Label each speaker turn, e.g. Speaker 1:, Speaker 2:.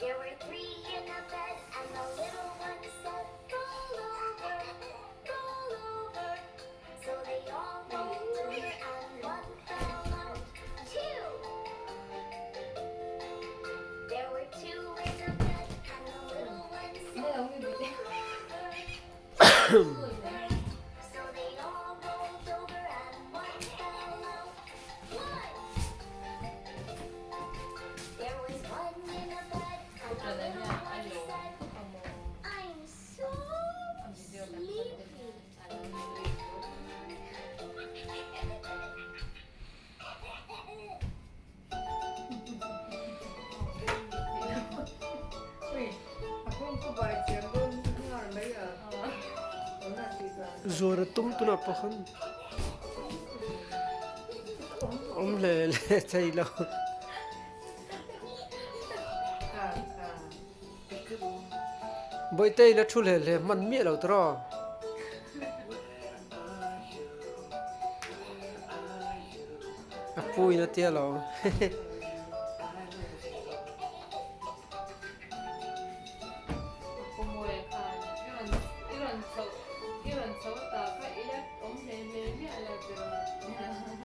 Speaker 1: There were three in a bed, and the little one said, roll over, roll over. So they all rolled over, and one fell out. Two! There were two in a bed, and the little one said, roll over. So they all rolled over, and one fell out. One! There was one in a bed, and the little one said, I'm so sleepy.
Speaker 2: Ui, aku baik jangan dengar lagi. Ona tiga.
Speaker 3: Zora tum tu na pakhan. Le thei lo. Boi tei la thu le man mi lo tro. Apui na tia lo.